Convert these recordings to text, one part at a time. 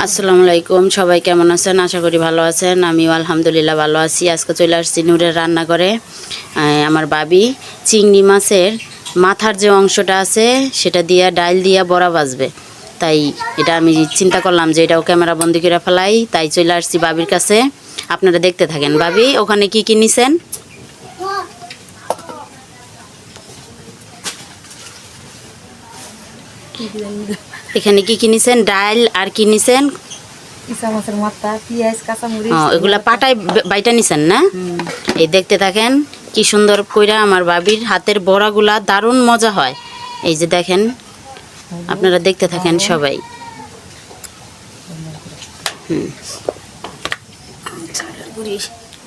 আসসালামু আলাইকুম, সবাই কেমন আছেন? আশা করি ভালো আছেন। আমিও আলহামদুলিল্লাহ ভালো আছি। আজকে চলে আসছি নূরের রান্নাঘরে। আমার বাবি চিংড়ি মাছের মাথার যে অংশটা আছে সেটা দিয়ে ডাল দিয়ে বড়া ভাজবে। তাই এটা আমি চিন্তা করলাম যে এটাও ক্যামেরা বন্দি করে ফেলাই, তাই চলে আসছি বাবির কাছে। আপনারা দেখতে থাকেন। বাবি, ওখানে কি কি নিছেন? এখানে কি কি নিছেন? ডাল আর কি নিছেন? এগুলা পাটায় বাইটা নিছেন না? এই দেখতে থাকেন কি সুন্দর কইরা আমার বাবির হাতের বড়াগুলা দারুণ মজা হয়। এই যে দেখেন, আপনারা দেখতে থাকেন সবাই।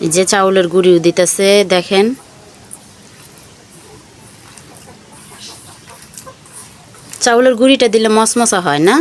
এই যে চাউলের গুঁড়িও দিতেছে, দেখেন। চাউলের গুঁড়িটা দিলে মশমশা হয় না?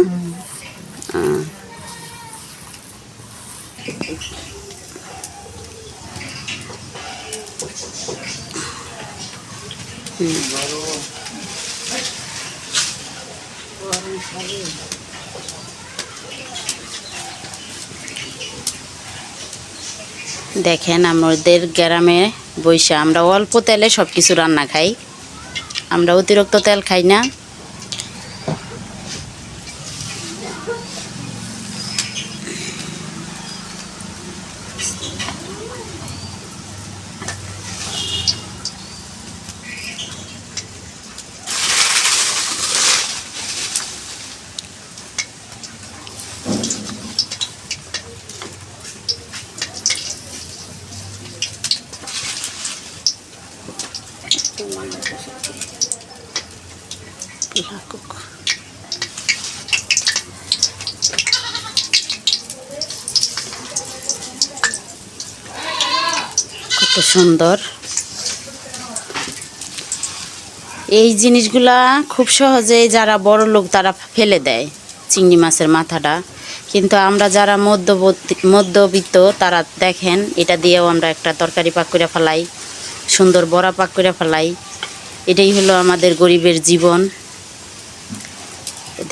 দেখেন, আমাদের গ্রামে বৈশা আমরা অল্প তেলে সব কিছু রান্না খাই, আমরা অতিরিক্ত তেল খাই না। কত সুন্দর এই জিনিসগুলা, খুব সহজেই যারা বড় লোক তারা ফেলে দেয় চিংড়ি মাছের মাথাটা, কিন্তু আমরা যারা মধ্যবিত্ত তারা দেখেন এটা দিয়েও আমরা একটা তরকারি পাক করে ফেলাই, সুন্দর বড়া পাক করে ফেলাই। এটাই হলো আমাদের গরিবের জীবন।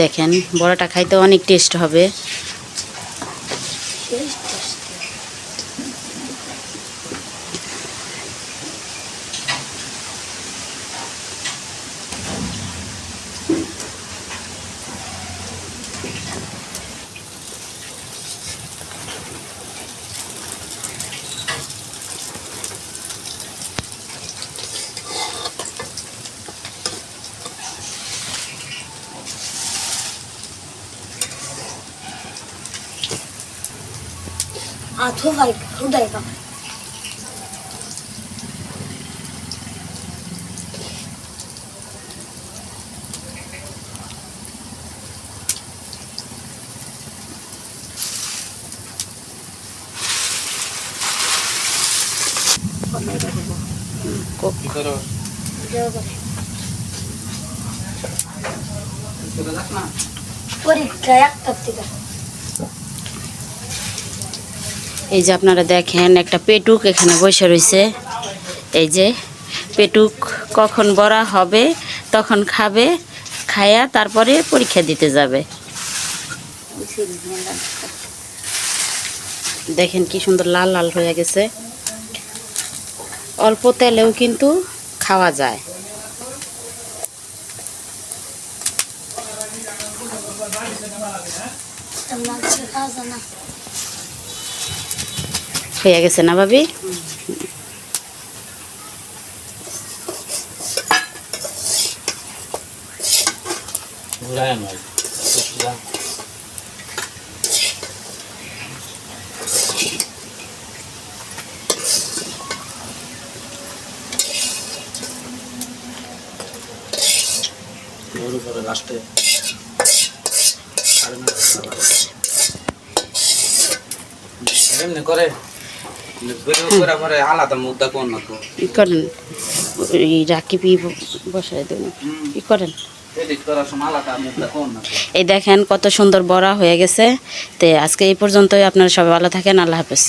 দেখেন, বড়াটা খাইতে অনেক টেস্ট হবে। এই যে আপনারা দেখেন, একটা পেটুক এখানে বসে রয়েছে। এই যে পেটুক কখন বড়া হবে তখন খাবে, খায়া তারপরে পরীক্ষা দিতে যাবে। দেখেন কি সুন্দর লাল লাল হয়ে গেছে। অল্প তেলেও কিন্তু খাওয়া যায়। হয়ে গেছে না ভাবি? এই দেখেন কত সুন্দর বড়া হয়ে গেছে। তো আজকে এই পর্যন্তই। আপনারা সবাই ভালো থাকেন। আল্লাহ হাফেজ।